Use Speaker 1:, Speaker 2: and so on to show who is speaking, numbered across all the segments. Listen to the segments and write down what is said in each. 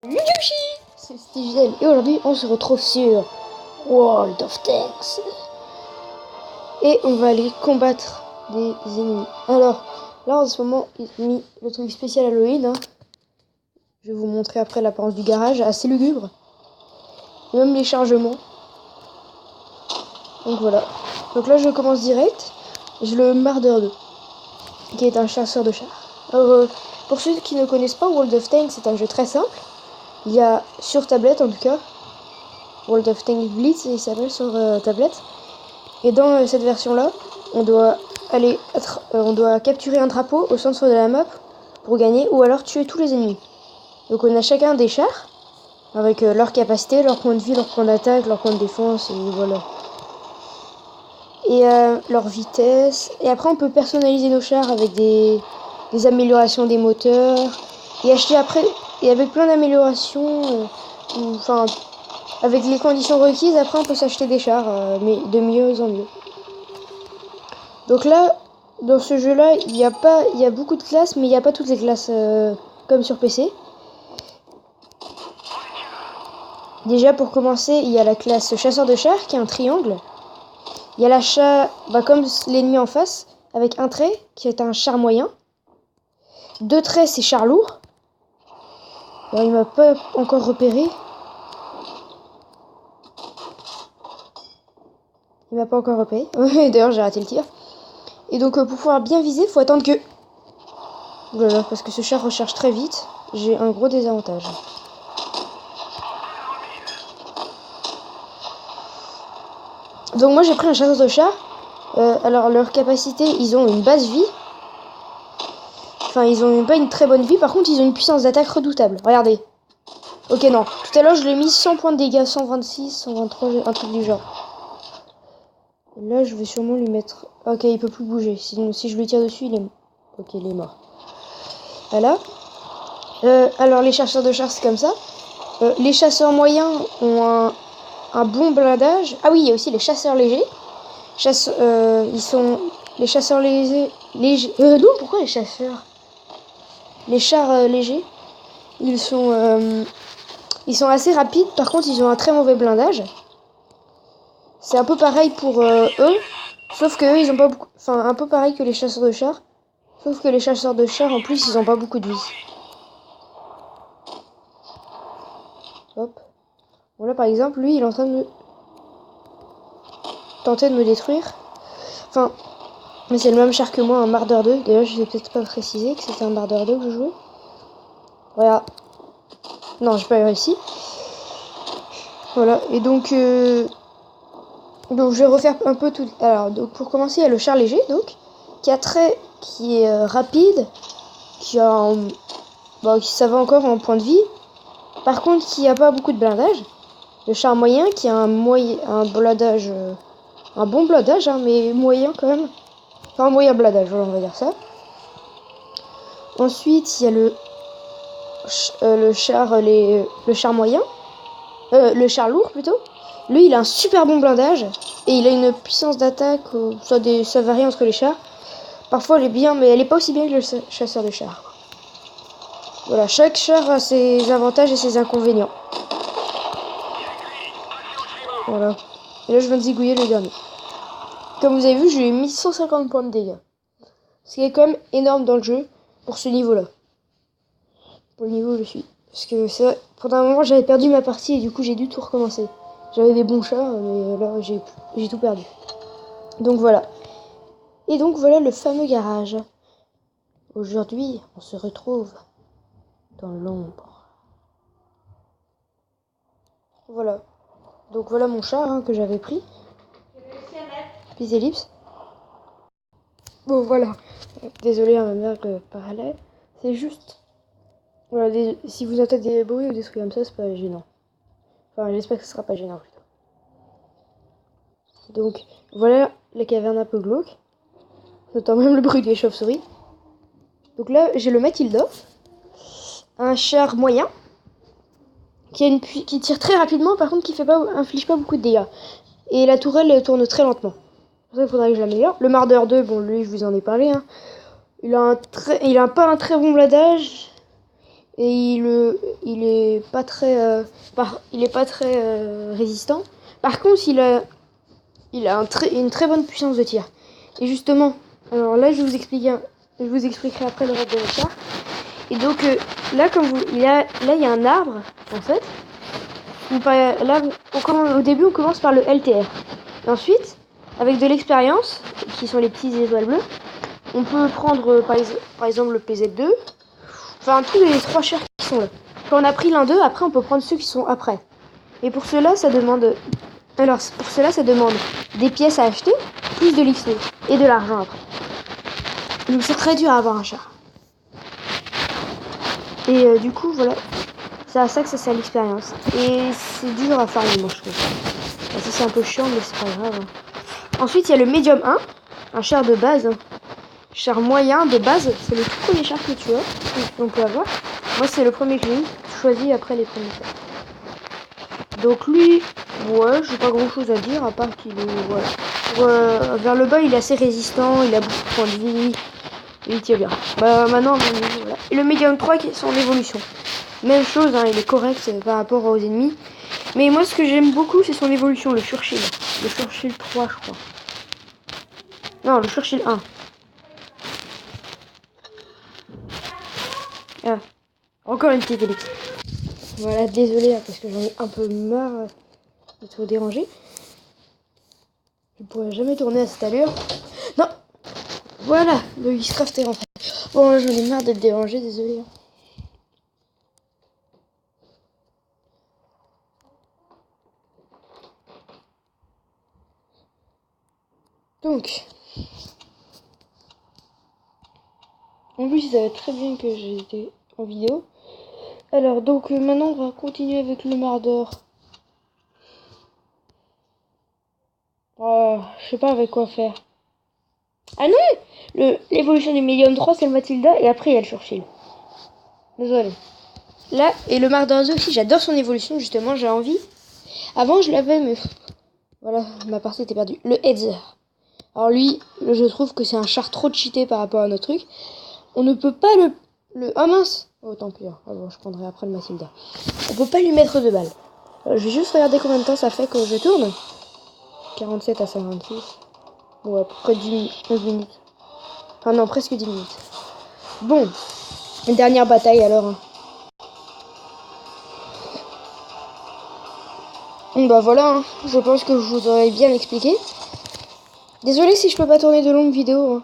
Speaker 1: Yoshi, c'est Steven et aujourd'hui on se retrouve sur World of Tanks et on va aller combattre des ennemis. Alors là en ce moment ils ont mis le truc spécial Halloween, hein. Je vais vous montrer après l'apparence du garage, assez lugubre, et même les chargements. Donc voilà, donc là je commence direct. J'ai le Marder 2 qui est un chasseur de chars. Alors, pour ceux qui ne connaissent pas, World of Tanks c'est un jeu très simple. Il y a sur tablette en tout cas, World of Tanks Blitz, il s'appelle sur tablette. Et dans cette version-là, on doit capturer un drapeau au centre de la map pour gagner, ou alors tuer tous les ennemis. Donc on a chacun des chars avec leur capacité, leur point de vie, leur point d'attaque, leur point de défense, et voilà. Et leur vitesse. Et après on peut personnaliser nos chars avec des améliorations des moteurs. Et acheter après, et avec plein d'améliorations, enfin avec les conditions requises, après on peut s'acheter des chars, mais de mieux en mieux. Donc là, dans ce jeu-là, il y a beaucoup de classes, mais il n'y a pas toutes les classes comme sur PC. Déjà pour commencer, il y a la classe chasseur de chars qui est un triangle. Il y a l'achat, comme l'ennemi en face, avec un trait qui est un char moyen. 2 traits, c'est char lourd. Alors, il m'a pas encore repéré. Il m'a pas encore repéré. D'ailleurs, j'ai raté le tir. Et donc, pour pouvoir bien viser, il faut attendre que... Voilà, parce que ce char recharge très vite. J'ai un gros désavantage. Donc moi j'ai pris un chasseur de chars. Alors leur capacité, ils ont une basse vie. Enfin ils ont pas une très bonne vie. Par contre ils ont une puissance d'attaque redoutable. Regardez. Ok non. Tout à l'heure je l'ai mis 100 points de dégâts. 126, 123, un truc du genre. Et là je vais sûrement lui mettre... Ok il peut plus bouger. Sinon si je lui tire dessus il est... Ok il est mort. Voilà. Alors les chasseurs de chars c'est comme ça. Les chasseurs moyens ont un bon blindage. Ah oui, il y a aussi les chasseurs légers. Ils sont les chasseurs légers. Non, pourquoi les chasseurs? Les chars légers. Ils sont assez rapides. Par contre, ils ont un très mauvais blindage. C'est un peu pareil pour eux. Sauf que eux, ils ont pas beaucoup. Enfin, un peu pareil que les chasseurs de chars. Sauf que les chasseurs de chars, en plus, ils ont pas beaucoup de vie. Hop. Bon, là, par exemple, lui, il est en train de tenter de me détruire. Enfin, mais c'est le même char que moi, un Marder 2. D'ailleurs, je ne vais peut-être pas préciser que c'était un Marder 2 que je jouais. Voilà. Non, j'ai pas réussi. Voilà. Et donc je vais refaire un peu tout. Alors, donc pour commencer, il y a le char léger, donc qui est rapide, qui ça va encore en point de vie. Par contre, qui a pas beaucoup de blindage. Le char moyen, qui a un blindage, un bon blindage, hein, mais moyen quand même. Enfin, un moyen blindage, voilà, on va dire ça. Ensuite, il y a le char moyen. Le char lourd plutôt. Lui, il a un super bon blindage. Et il a une puissance d'attaque. Ça varie entre les chars. Parfois, elle est bien, mais elle est pas aussi bien que le chasseur de chars. Voilà, chaque char a ses avantages et ses inconvénients. Voilà. Et là, je viens de zigouiller le dernier. Comme vous avez vu, j'ai mis 150 points de dégâts. Ce qui est quand même énorme dans le jeu pour ce niveau-là. Pour le niveau où je suis. Parce que c'est vrai, pendant un moment, j'avais perdu ma partie et du coup, j'ai dû tout recommencer. J'avais des bons chars, mais là, j'ai tout perdu. Donc voilà. Et donc voilà le fameux garage. Aujourd'hui, on se retrouve dans l'ombre. Voilà. Donc voilà mon char, hein, que j'avais pris. Puis ellipse. Bon voilà. Désolé, ma mère parallèle. C'est juste. Voilà, si vous entendez des bruits ou des trucs comme ça, c'est pas gênant. Enfin, j'espère que ce sera pas gênant plutôt. Donc voilà la caverne un peu glauque. J'entends même le bruit des chauves-souris. Donc là, j'ai le Matilda. Un char moyen. Qui tire très rapidement, par contre qui inflige pas beaucoup de dégâts. Et la tourelle tourne très lentement. Pour ça, il faudrait que je l'améliore. Le Marder 2, bon lui je vous en ai parlé. Hein. Il a pas un très bon blindage. et il est pas très résistant. Par contre, il a une très bonne puissance de tir. Et justement, alors là je vous expliquerai après le reste de la char. Et donc là il y a un arbre en fait. Là au début on commence par le LTR. Et ensuite, avec de l'expérience, qui sont les petits étoiles bleues, on peut prendre par exemple le PZ2. Enfin tous les 3 chars qui sont là. Quand on a pris l'un d'eux, après on peut prendre ceux qui sont après. Et pour cela ça demande des pièces à acheter, plus de l'XP et de l'argent après. Donc c'est très dur à avoir un char. Et du coup voilà, c'est à ça que ça sert l'expérience. Et c'est dur à farmer moi je trouve. Enfin, ça c'est un peu chiant mais c'est pas grave. Ensuite il y a le Medium 1, un char de base. Char moyen de base, c'est le tout premier char que tu as, qu'on peut avoir. Moi c'est le premier que j'ai choisi après les premiers chars. Donc lui, ouais, j'ai pas grand chose à dire à part qu'il est vers le bas il est assez résistant, il a beaucoup de points de vie, il tient bien. Bah maintenant voilà. Et le Medium 3 qui est son évolution. Même chose, hein, il est correct par rapport aux ennemis. Mais moi ce que j'aime beaucoup c'est son évolution, le Churchill. Le Churchill 3 je crois. Non, le Churchill 1. Ah, encore une petite ellipse. Voilà, désolé hein, parce que j'en ai un peu marre de te déranger. Je pourrais jamais tourner à cette allure. Non. Voilà, le X-Craft est rentré. Bon, j'en ai marre d'être dérangé, désolé. Donc, en plus, ça va très bien que j'étais en vidéo. Alors, donc, maintenant, on va continuer avec le Mardeur. Oh, je sais pas avec quoi faire. Ah non, l'évolution du Medium 3, c'est le Matilda, et après, il y a le Churchill. Désolé. Là, et le Mardeur 2 aussi, j'adore son évolution, justement, j'ai envie. Avant, je l'avais, mais voilà, ma partie était perdue. Le Hetzer. Alors lui, je trouve que c'est un char trop cheaté par rapport à notre truc. On ne peut pas Ah mince. Oh tant pis. Ah bon, je prendrai après le Matilda. On peut pas lui mettre de balles. Je vais juste regarder combien de temps ça fait quand je tourne. 47 à 56. Bon, à peu près 11 minutes. Enfin non, presque 10 minutes. Bon. Une dernière bataille alors. Bah voilà, hein. Je pense que je vous aurais bien expliqué. Désolé si je peux pas tourner de longues vidéos. Hein.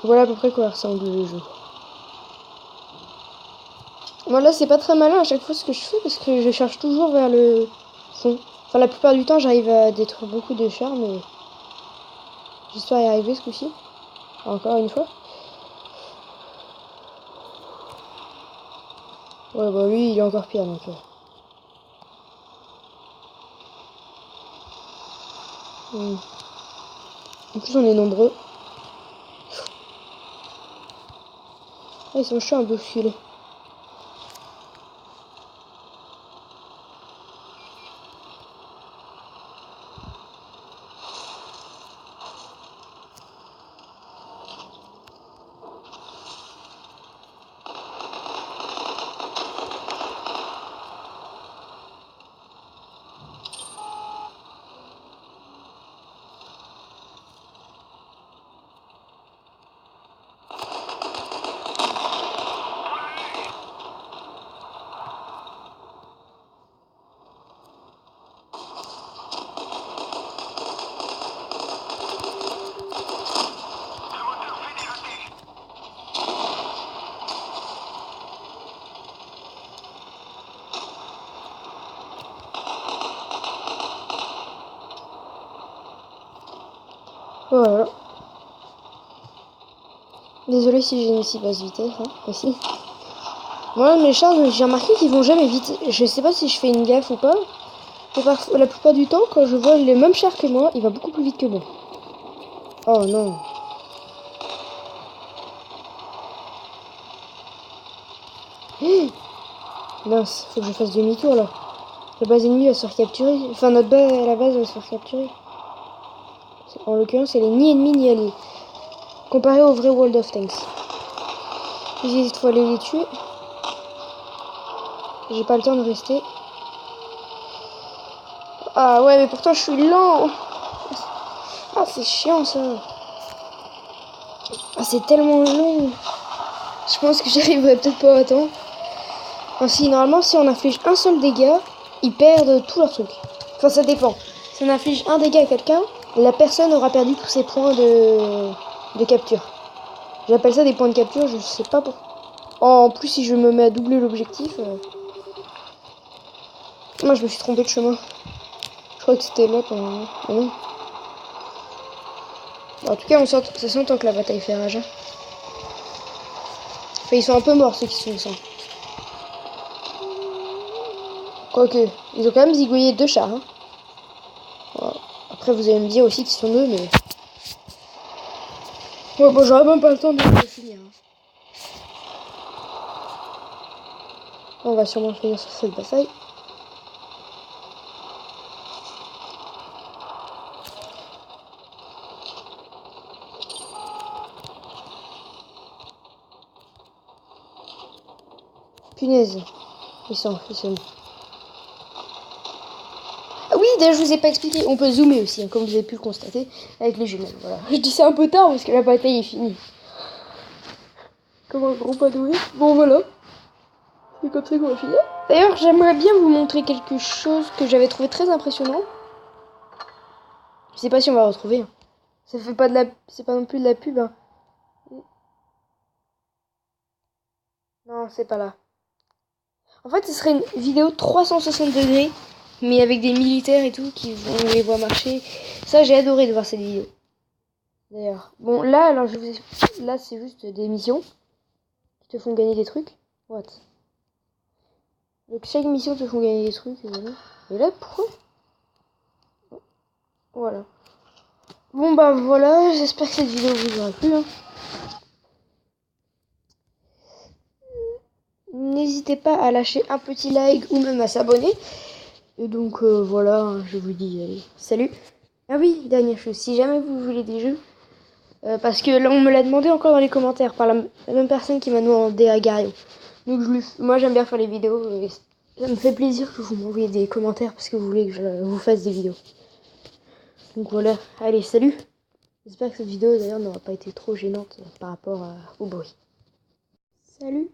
Speaker 1: Voilà à peu près quoi ressemble le jeu. Voilà, c'est pas très malin à chaque fois ce que je fais parce que je cherche toujours vers le fond. Enfin, la plupart du temps, j'arrive à détruire beaucoup de chars, mais j'espère y arriver ce coup-ci. Encore une fois. Ouais, bah lui, il est encore pire donc. En plus, on est nombreux. Ah, ils sont chauds un peu filés. Voilà. Désolé si j'ai une si basse vitesse, hein, aussi. Moi, mes chars, j'ai remarqué qu'ils vont jamais vite. Je sais pas si je fais une gaffe ou pas. Mais la plupart du temps, quand je vois les mêmes chars que moi, il va beaucoup plus vite que moi. Oh non. Mince, faut que je fasse demi-tour là. La base ennemie va se faire capturer. Enfin, notre base à la base va se faire capturer. En l'occurrence, elle est ni ennemie ni alliée. Comparé au vrai World of Tanks. J'hésite, faut aller les tuer. J'ai pas le temps de rester. Ah ouais, mais pourtant je suis lent. Ah, c'est chiant ça. Ah, c'est tellement long. Je pense que j'arriverai peut-être pas à temps. Enfin, si, normalement, si on inflige un seul dégât, ils perdent tout leur truc. Enfin, ça dépend. Si on inflige un dégât à quelqu'un, la personne aura perdu tous ses points de capture. J'appelle ça des points de capture, je sais pas pourquoi. En plus, si je me mets à doubler l'objectif... Moi, je me suis trompé de chemin. Je crois que c'était là pendant... Ah non. En tout cas, ça s'entend que la bataille fait rage. Hein. Enfin, ils sont un peu morts, ceux qui sont sans. Quoique, ils ont quand même zigouillé 2 chars. Hein. Voilà. Après, vous allez me dire aussi qu'ils sont 2, mais... Ouais, bon, j'aurais même pas le temps de finir. Hein. On va sûrement finir sur cette bataille. Punaise. Ils sont. Ah oui, d'ailleurs, je vous ai pas expliqué. On peut zoomer aussi, hein, comme vous avez pu le constater, avec les jumelles. Voilà. Je dis ça un peu tard parce que la bataille est finie. Comme un gros panoué. Bon, voilà. C'est comme ça qu'on va finir. D'ailleurs, j'aimerais bien vous montrer quelque chose que j'avais trouvé très impressionnant. Je sais pas si on va retrouver. Hein. Ça fait pas de la... C'est pas non plus de la pub. Hein. Non, c'est pas là. En fait, ce serait une vidéo 360 degrés, mais avec des militaires et tout qui vont les voir marcher. Ça, j'ai adoré de voir cette vidéo. D'ailleurs. Bon, là, alors là, c'est juste des missions qui te font gagner des trucs. What? Donc chaque mission te font gagner des trucs. Et voilà. Et là, pourquoi? Voilà. Bon bah voilà, j'espère que cette vidéo vous aura plu. Hein. N'hésitez pas à lâcher un petit like ou même à s'abonner. Et donc voilà, hein, je vous dis allez, salut. Ah oui, dernière chose, si jamais vous voulez des jeux, parce que là on me l'a demandé encore dans les commentaires par la même personne qui m'a demandé à Gario. Donc moi j'aime bien faire les vidéos et ça me fait plaisir que vous m'envoyez des commentaires parce que vous voulez que je vous fasse des vidéos. Donc voilà, allez salut. J'espère que cette vidéo d'ailleurs n'aura pas été trop gênante par rapport au bruit. Salut.